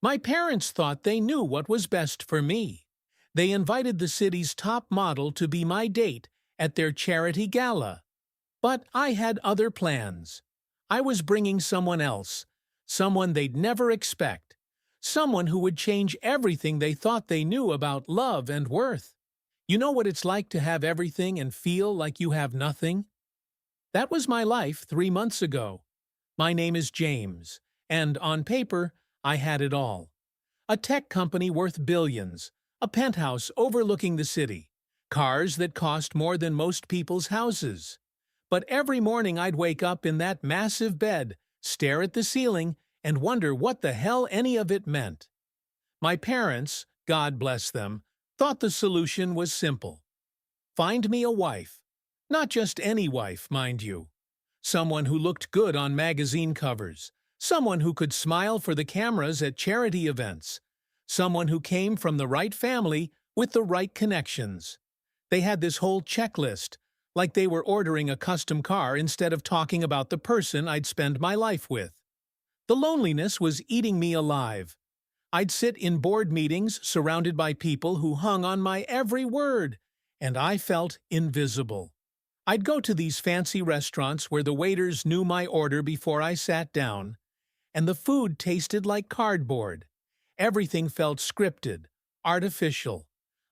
My parents thought they knew what was best for me. They invited the city's top model to be my date at their charity gala. But I had other plans. I was bringing someone else, someone they'd never expect, someone who would change everything they thought they knew about love and worth. You know what it's like to have everything and feel like you have nothing? That was my life 3 months ago. My name is James, and on paper, I had it all. A tech company worth billions, a penthouse overlooking the city, cars that cost more than most people's houses. But every morning I'd wake up in that massive bed, stare at the ceiling, and wonder what the hell any of it meant. My parents, God bless them, thought the solution was simple. Find me a wife. Not just any wife, mind you. Someone who looked good on magazine covers. Someone who could smile for the cameras at charity events. Someone who came from the right family with the right connections. They had this whole checklist, like they were ordering a custom car instead of talking about the person I'd spend my life with. The loneliness was eating me alive. I'd sit in board meetings surrounded by people who hung on my every word, and I felt invisible. I'd go to these fancy restaurants where the waiters knew my order before I sat down, and the food tasted like cardboard. Everything felt scripted, artificial,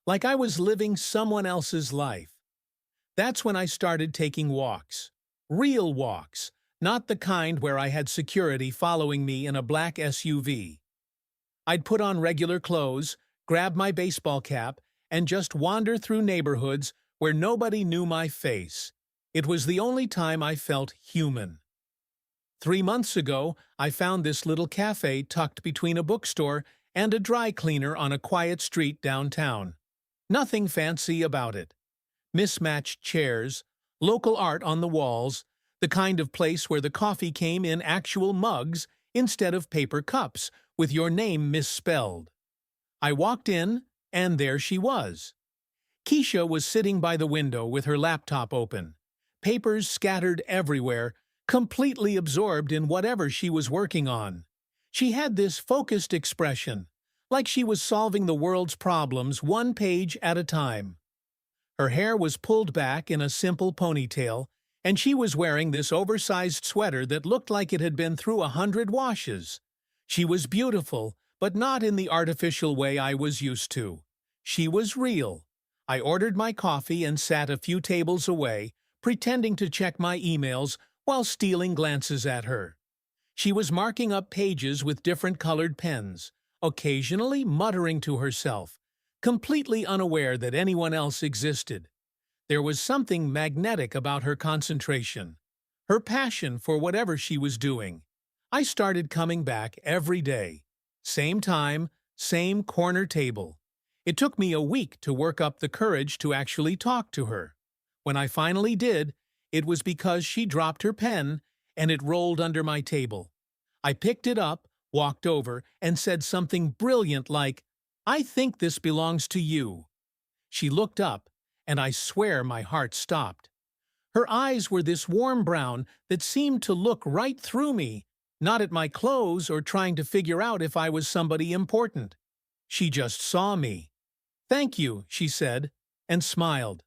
like I was living someone else's life. That's when I started taking walks. Real walks, not the kind where I had security following me in a black SUV. I'd put on regular clothes, grab my baseball cap, and just wander through neighborhoods where nobody knew my face. It was the only time I felt human. 3 months ago, I found this little cafe tucked between a bookstore and a dry cleaner on a quiet street downtown. Nothing fancy about it. Mismatched chairs, local art on the walls, the kind of place where the coffee came in actual mugs instead of paper cups, with your name misspelled. I walked in, and there she was. Keisha was sitting by the window with her laptop open, papers scattered everywhere, completely absorbed in whatever she was working on. She had this focused expression, like she was solving the world's problems one page at a time. Her hair was pulled back in a simple ponytail, and she was wearing this oversized sweater that looked like it had been through 100 washes. She was beautiful, but not in the artificial way I was used to. She was real. I ordered my coffee and sat a few tables away, pretending to check my emails while stealing glances at her. She was marking up pages with different colored pens, occasionally muttering to herself, completely unaware that anyone else existed. There was something magnetic about her concentration, her passion for whatever she was doing. I started coming back every day. Same time, same corner table. It took me a week to work up the courage to actually talk to her. When I finally did, it was because she dropped her pen and it rolled under my table. I picked it up, walked over, and said something brilliant like, "I think this belongs to you." She looked up, and I swear my heart stopped. Her eyes were this warm brown that seemed to look right through me, not at my clothes or trying to figure out if I was somebody important. She just saw me. "Thank you," she said, and smiled.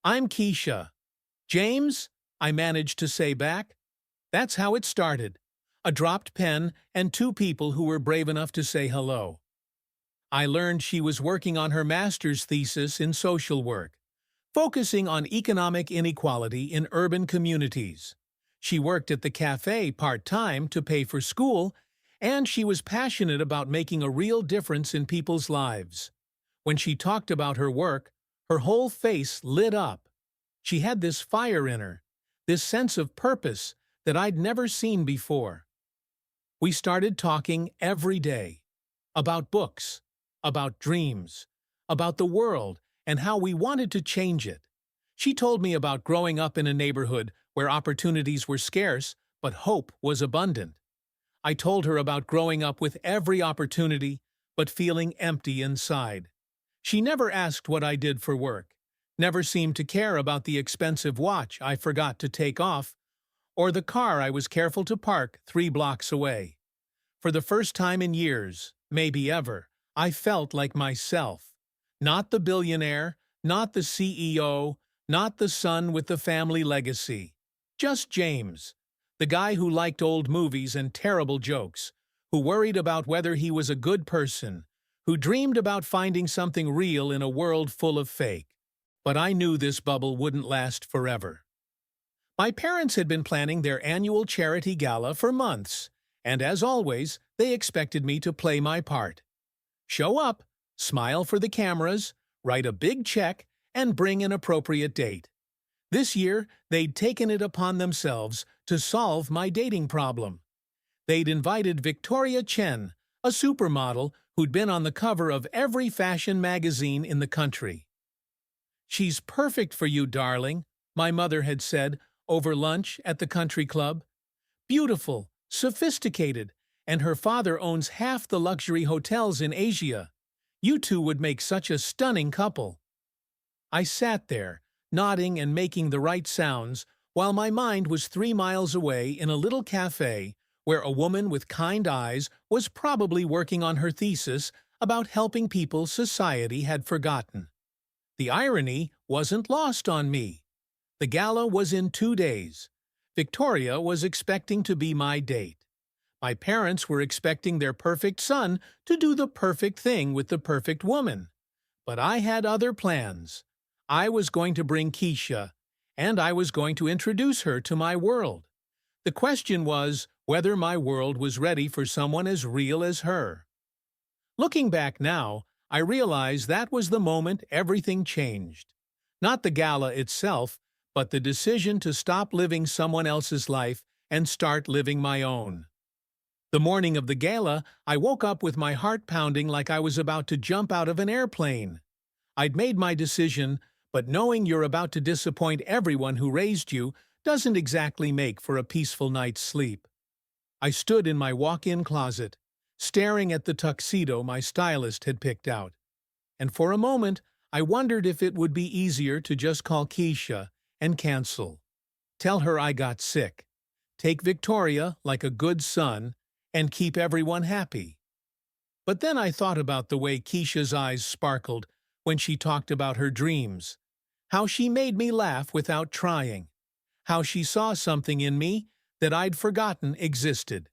"I'm Keisha." "James?" I managed to say back. That's how it started. A dropped pen and two people who were brave enough to say hello. I learned she was working on her master's thesis in social work, focusing on economic inequality in urban communities. She worked at the Café part-time to pay for school, and she was passionate about making a real difference in people's lives. When she talked about her work, her whole face lit up. She had this fire in her, this sense of purpose that I'd never seen before. We started talking every day about books, about dreams, about the world, and how we wanted to change it. She told me about growing up in a neighborhood where opportunities were scarce, but hope was abundant. I told her about growing up with every opportunity, but feeling empty inside. She never asked what I did for work, never seemed to care about the expensive watch I forgot to take off, or the car I was careful to park 3 blocks away. For the first time in years, maybe ever, I felt like myself. Not the billionaire, not the CEO, not the son with the family legacy. Just James, the guy who liked old movies and terrible jokes, who worried about whether he was a good person, who dreamed about finding something real in a world full of fake. But I knew this bubble wouldn't last forever. My parents had been planning their annual charity gala for months, and as always, they expected me to play my part. Show up, smile for the cameras, write a big check, and bring an appropriate date. This year, they'd taken it upon themselves to solve my dating problem. They'd invited Victoria Chen, a supermodel who'd been on the cover of every fashion magazine in the country. "She's perfect for you, darling," my mother had said over lunch at the country club. "Beautiful, sophisticated, and her father owns half the luxury hotels in Asia. You two would make such a stunning couple." I sat there, nodding and making the right sounds, while my mind was 3 miles away in a little cafe where a woman with kind eyes was probably working on her thesis about helping people society had forgotten. The irony wasn't lost on me. The gala was in 2 days. Victoria was expecting to be my date. My parents were expecting their perfect son to do the perfect thing with the perfect woman. But I had other plans. I was going to bring Keisha, and I was going to introduce her to my world. The question was whether my world was ready for someone as real as her. Looking back now, I realize that was the moment everything changed. Not the gala itself, but the decision to stop living someone else's life and start living my own. The morning of the gala, I woke up with my heart pounding like I was about to jump out of an airplane. I'd made my decision, but knowing you're about to disappoint everyone who raised you doesn't exactly make for a peaceful night's sleep. I stood in my walk-in closet, staring at the tuxedo my stylist had picked out. And for a moment, I wondered if it would be easier to just call Keisha and cancel. Tell her I got sick. Take Victoria like a good son and keep everyone happy. But then I thought about the way Keisha's eyes sparkled when she talked about her dreams, how she made me laugh without trying, how she saw something in me that I'd forgotten existed.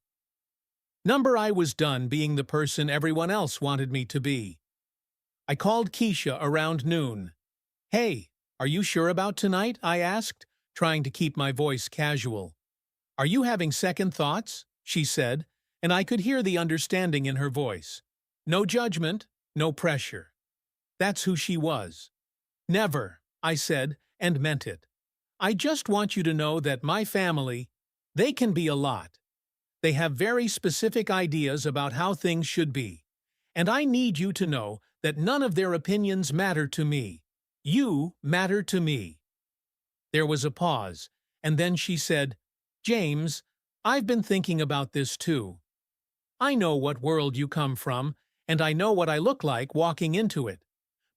I was done being the person everyone else wanted me to be. I called Keisha around noon. "Hey, are you sure about tonight?" I asked, trying to keep my voice casual. "Are you having second thoughts?" she said, and I could hear the understanding in her voice. No judgment, no pressure. That's who she was. "Never," I said, and meant it. "I just want you to know that my family, they can be a lot. They have very specific ideas about how things should be. And I need you to know that none of their opinions matter to me. You matter to me." There was a pause, and then she said, "James, I've been thinking about this too. I know what world you come from, and I know what I look like walking into it.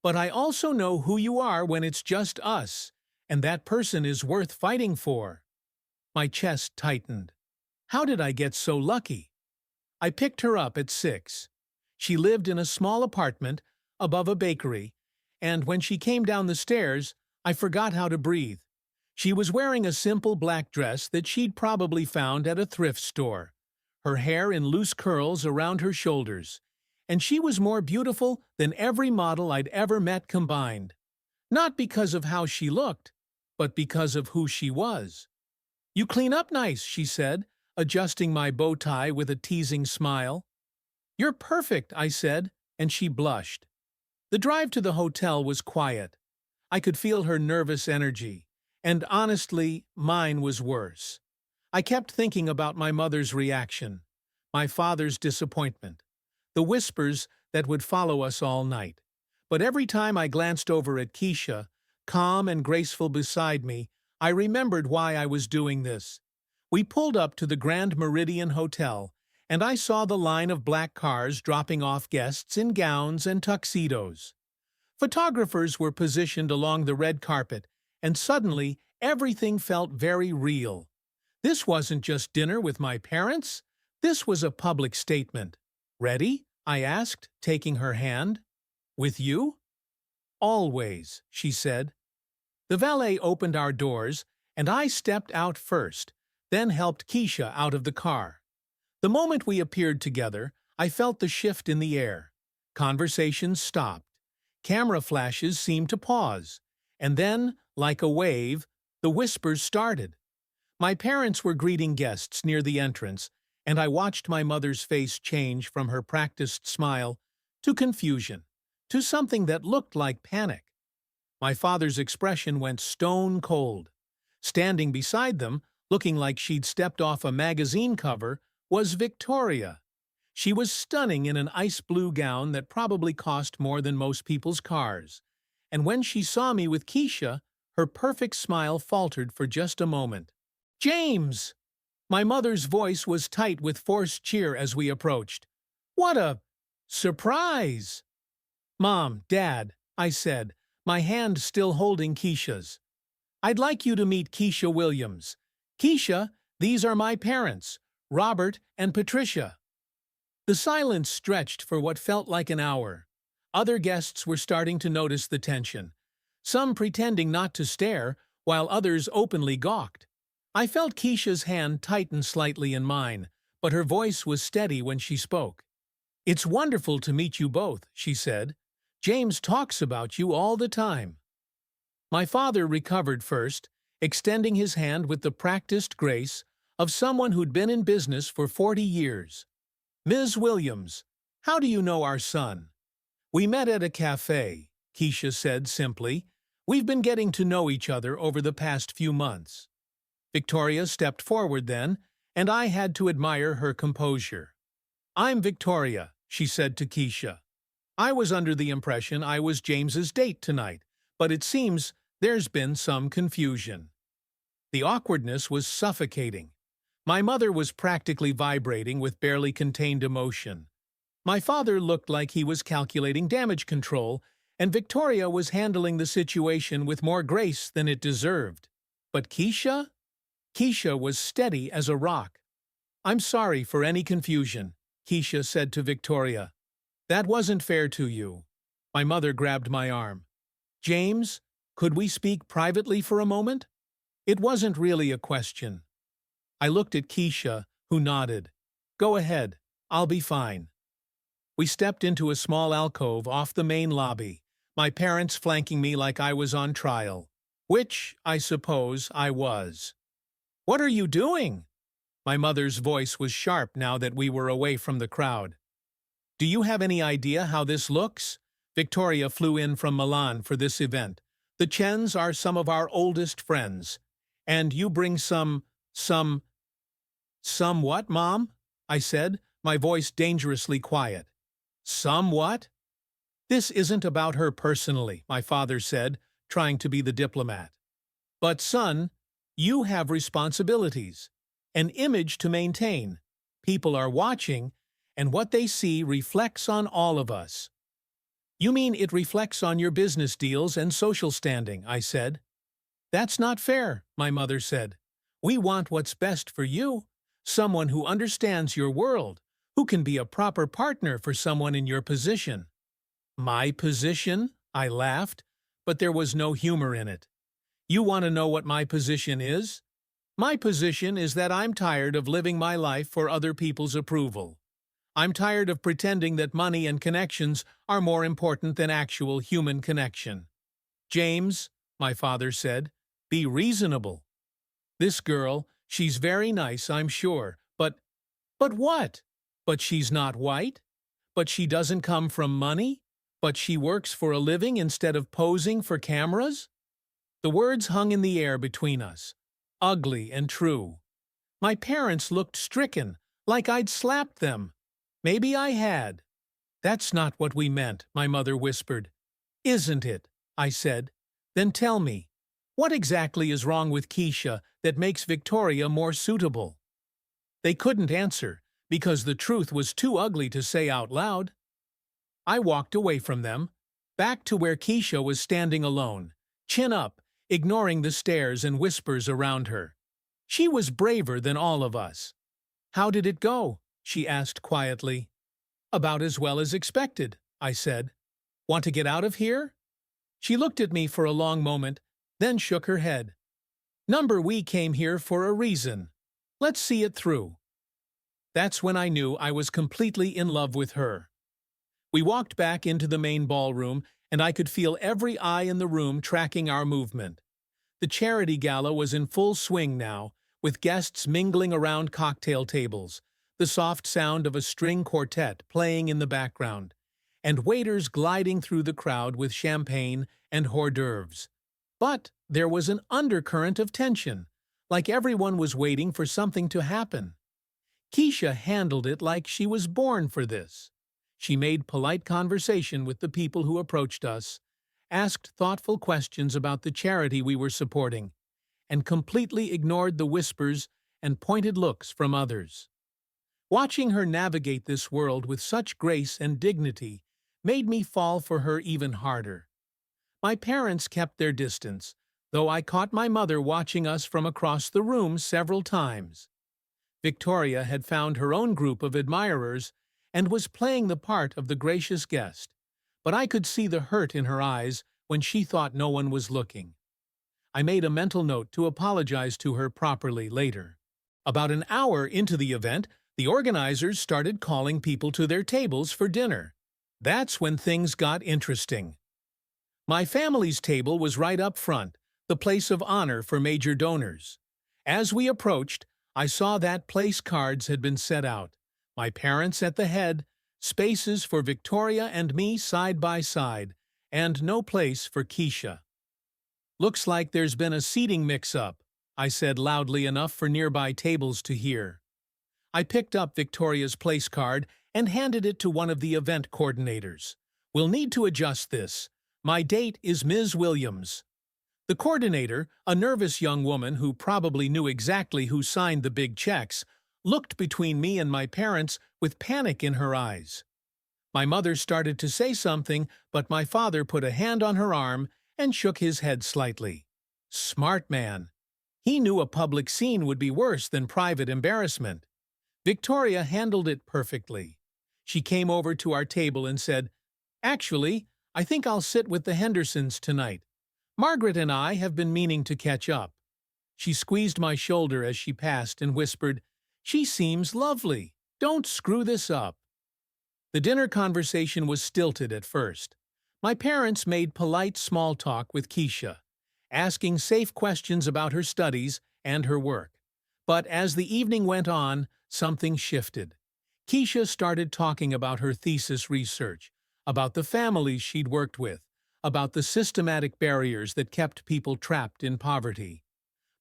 But I also know who you are when it's just us, and that person is worth fighting for." My chest tightened. How did I get so lucky? I picked her up at 6. She lived in a small apartment above a bakery, and when she came down the stairs, I forgot how to breathe. She was wearing a simple black dress that she'd probably found at a thrift store, her hair in loose curls around her shoulders, and she was more beautiful than every model I'd ever met combined. Not because of how she looked, but because of who she was. "You clean up nice," she said, adjusting my bow tie with a teasing smile. "You're perfect," I said, and she blushed. The drive to the hotel was quiet. I could feel her nervous energy, and honestly, mine was worse. I kept thinking about my mother's reaction, my father's disappointment, the whispers that would follow us all night. But every time I glanced over at Keisha, calm and graceful beside me, I remembered why I was doing this. We pulled up to the Grand Meridian Hotel, and I saw the line of black cars dropping off guests in gowns and tuxedos. Photographers were positioned along the red carpet, and suddenly everything felt very real. This wasn't just dinner with my parents. This was a public statement. Ready? I asked, taking her hand. With you? Always, she said. The valet opened our doors, and I stepped out first, then helped Keisha out of the car. The moment we appeared together, I felt the shift in the air. Conversations stopped. Camera flashes seemed to pause. And then, like a wave, the whispers started. My parents were greeting guests near the entrance, and I watched my mother's face change from her practiced smile to confusion, to something that looked like panic. My father's expression went stone cold. Standing beside them, looking like she'd stepped off a magazine cover, was Victoria. She was stunning in an ice blue gown that probably cost more than most people's cars. And when she saw me with Keisha, her perfect smile faltered for just a moment. "James!" My mother's voice was tight with forced cheer as we approached. "What a surprise!" "Mom, Dad," I said, my hand still holding Keisha's. "I'd like you to meet Keisha Williams. Keisha, these are my parents, Robert and Patricia." The silence stretched for what felt like an hour. Other guests were starting to notice the tension, some pretending not to stare, while others openly gawked. I felt Keisha's hand tighten slightly in mine, but her voice was steady when she spoke. "It's wonderful to meet you both," she said. "James talks about you all the time." My father recovered first, extending his hand with the practiced grace of someone who'd been in business for 40 years. "Ms. Williams, how do you know our son?" "We met at a cafe," Keisha said simply. "We've been getting to know each other over the past few months." Victoria stepped forward then, and I had to admire her composure. "I'm Victoria," she said to Keisha. "I was under the impression I was James's date tonight, but it seems there's been some confusion." The awkwardness was suffocating. My mother was practically vibrating with barely contained emotion. My father looked like he was calculating damage control, and Victoria was handling the situation with more grace than it deserved. But Keisha? Keisha was steady as a rock. "I'm sorry for any confusion," Keisha said to Victoria. "That wasn't fair to you." My mother grabbed my arm. "James, could we speak privately for a moment?" It wasn't really a question. I looked at Keisha, who nodded. "Go ahead, I'll be fine." We stepped into a small alcove off the main lobby, my parents flanking me like I was on trial. Which, I suppose, I was. "What are you doing?" My mother's voice was sharp now that we were away from the crowd. "Do you have any idea how this looks?" Victoria flew in from Milan for this event. "The Chens are some of our oldest friends. And you bring some what, Mom?" I said, my voice dangerously quiet. "Some what?" "This isn't about her personally," my father said, trying to be the diplomat. "But, son, you have responsibilities, an image to maintain. People are watching, and what they see reflects on all of us." "You mean it reflects on your business deals and social standing," I said. "That's not fair," my mother said. "We want what's best for you, someone who understands your world, who can be a proper partner for someone in your position." "My position?" I laughed, but there was no humor in it. "You want to know what my position is? My position is that I'm tired of living my life for other people's approval. I'm tired of pretending that money and connections are more important than actual human connection." "James," my father said, "be reasonable. This girl, she's very nice, I'm sure, but what? But she's not white? But she doesn't come from money? But she works for a living instead of posing for cameras?" The words hung in the air between us, ugly and true. My parents looked stricken, like I'd slapped them. Maybe I had. "That's not what we meant," my mother whispered. "Isn't it?" I said. "Then tell me, what exactly is wrong with Keisha that makes Victoria more suitable?" They couldn't answer, because the truth was too ugly to say out loud. I walked away from them, back to where Keisha was standing alone, chin up, ignoring the stares and whispers around her. She was braver than all of us. "How did it go?" she asked quietly. About as well as expected, I said. Want to get out of here? She looked at me for a long moment, then shook her head. Number, we came here for a reason. Let's see it through. That's when I knew I was completely in love with her. We walked back into the main ballroom, and I could feel every eye in the room tracking our movement. The charity gala was in full swing now, with guests mingling around cocktail tables, the soft sound of a string quartet playing in the background, and waiters gliding through the crowd with champagne and hors d'oeuvres. But there was an undercurrent of tension, like everyone was waiting for something to happen. Keisha handled it like she was born for this. She made polite conversation with the people who approached us, asked thoughtful questions about the charity we were supporting, and completely ignored the whispers and pointed looks from others. Watching her navigate this world with such grace and dignity made me fall for her even harder. My parents kept their distance, though I caught my mother watching us from across the room several times. Victoria had found her own group of admirers and was playing the part of the gracious guest, but I could see the hurt in her eyes when she thought no one was looking. I made a mental note to apologize to her properly later. About an hour into the event, the organizers started calling people to their tables for dinner. That's when things got interesting. My family's table was right up front, the place of honor for major donors. As we approached, I saw that place cards had been set out. My parents at the head, spaces for Victoria and me side by side, and no place for Keisha. Looks like there's been a seating mix-up, I said loudly enough for nearby tables to hear. I picked up Victoria's place card and handed it to one of the event coordinators. We'll need to adjust this. My date is Ms. Williams. The coordinator, a nervous young woman who probably knew exactly who signed the big checks, looked between me and my parents with panic in her eyes. My mother started to say something, but my father put a hand on her arm and shook his head slightly. Smart man. He knew a public scene would be worse than private embarrassment. Victoria handled it perfectly. She came over to our table and said, "Actually, I think I'll sit with the Hendersons tonight. Margaret and I have been meaning to catch up." She squeezed my shoulder as she passed and whispered, "She seems lovely. Don't screw this up." The dinner conversation was stilted at first. My parents made polite small talk with Keisha, asking safe questions about her studies and her work. But as the evening went on, something shifted. Keisha started talking about her thesis research, about the families she'd worked with, about the systematic barriers that kept people trapped in poverty.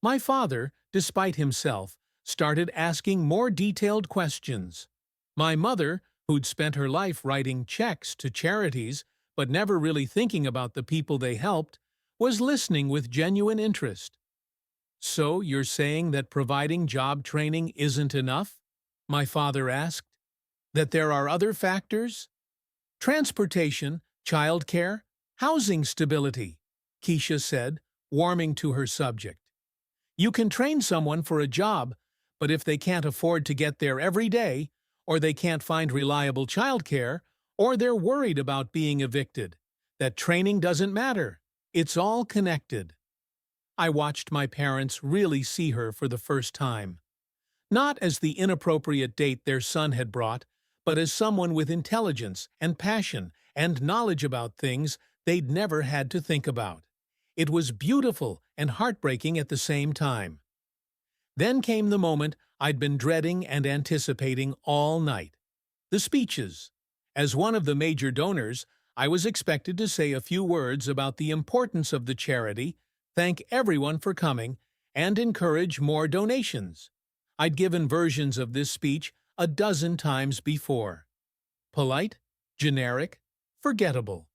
My father, despite himself, started asking more detailed questions. My mother, who'd spent her life writing checks to charities but never really thinking about the people they helped, was listening with genuine interest. "So you're saying that providing job training isn't enough?" my father asked. "That there are other factors? Transportation, childcare, housing stability," Keisha said, warming to her subject. "You can train someone for a job, but if they can't afford to get there every day, or they can't find reliable childcare, or they're worried about being evicted, that training doesn't matter. It's all connected." I watched my parents really see her for the first time. Not as the inappropriate date their son had brought, but as someone with intelligence and passion and knowledge about things they'd never had to think about. It was beautiful and heartbreaking at the same time. Then came the moment I'd been dreading and anticipating all night. The speeches. As one of the major donors, I was expected to say a few words about the importance of the charity, thank everyone for coming, and encourage more donations. I'd given versions of this speech a dozen times before. Polite, generic, forgettable.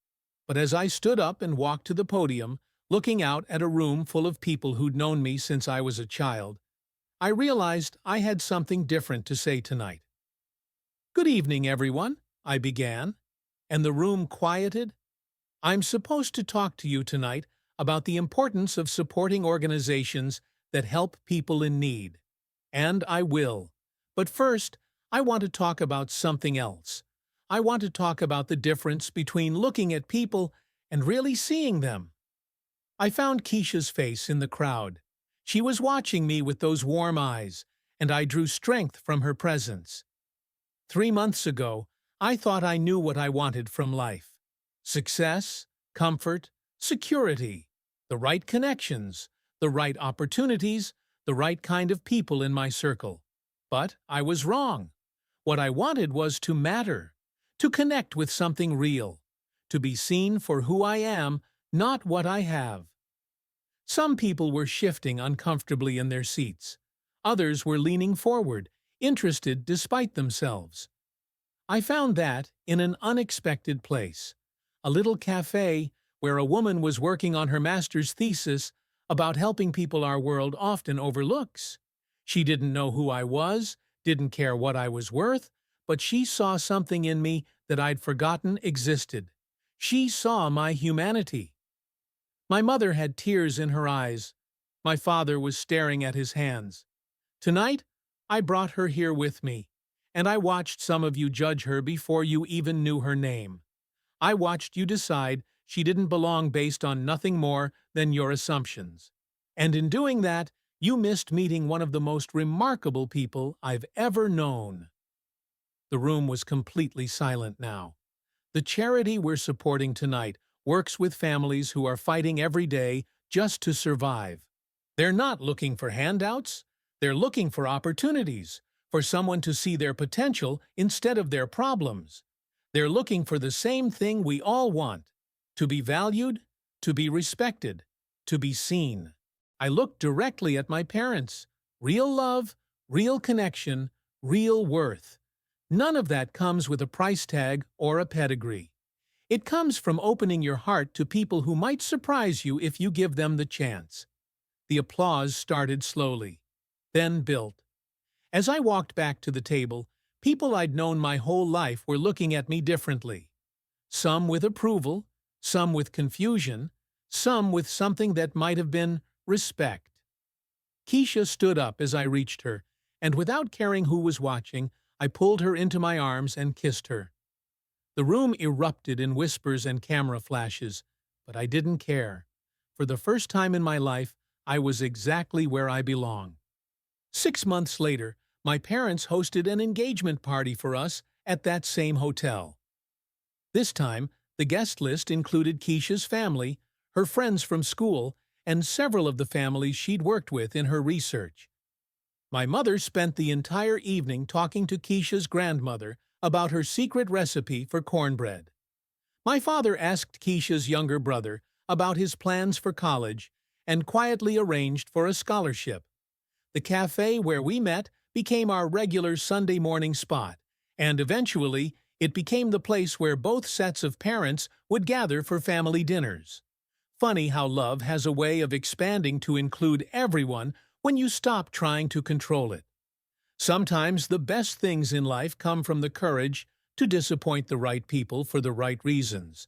But as I stood up and walked to the podium, looking out at a room full of people who'd known me since I was a child, I realized I had something different to say tonight. "Good evening, everyone," I began, and the room quieted. "I'm supposed to talk to you tonight about the importance of supporting organizations that help people in need. And I will. But first, I want to talk about something else. I want to talk about the difference between looking at people and really seeing them. I found Keisha's face in the crowd. She was watching me with those warm eyes, and I drew strength from her presence. 3 months ago, I thought I knew what I wanted from life. Success, comfort, security, the right connections, the right opportunities, the right kind of people in my circle. But I was wrong. What I wanted was to matter, to connect with something real, to be seen for who I am, not what I have. Some people were shifting uncomfortably in their seats. Others were leaning forward, interested despite themselves. I found that in an unexpected place, a little cafe where a woman was working on her master's thesis about helping people our world often overlooks. She didn't know who I was, didn't care what I was worth, but she saw something in me that I'd forgotten existed. She saw my humanity. My mother had tears in her eyes. My father was staring at his hands. Tonight, I brought her here with me, and I watched some of you judge her before you even knew her name. I watched you decide she didn't belong based on nothing more than your assumptions. And in doing that, you missed meeting one of the most remarkable people I've ever known. The room was completely silent now. The charity we're supporting tonight works with families who are fighting every day just to survive. They're not looking for handouts. They're looking for opportunities, for someone to see their potential instead of their problems. They're looking for the same thing we all want: to be valued, to be respected, to be seen. I looked directly at my parents. Real love, real connection, real worth. None of that comes with a price tag or a pedigree. It comes from opening your heart to people who might surprise you if you give them the chance. The applause started slowly, then built. As I walked back to the table, people I'd known my whole life were looking at me differently. Some with approval, some with confusion, some with something that might have been respect. Keisha stood up as I reached her, and without caring who was watching, I pulled her into my arms and kissed her. The room erupted in whispers and camera flashes, but I didn't care. For the first time in my life, I was exactly where I belong. 6 months later, my parents hosted an engagement party for us at that same hotel. This time, the guest list included Keisha's family, her friends from school, and several of the families she'd worked with in her research. My mother spent the entire evening talking to Keisha's grandmother about her secret recipe for cornbread. My father asked Keisha's younger brother about his plans for college and quietly arranged for a scholarship. The cafe where we met became our regular Sunday morning spot, and eventually it became the place where both sets of parents would gather for family dinners. Funny how love has a way of expanding to include everyone when you stop trying to control it. Sometimes the best things in life come from the courage to disappoint the right people for the right reasons,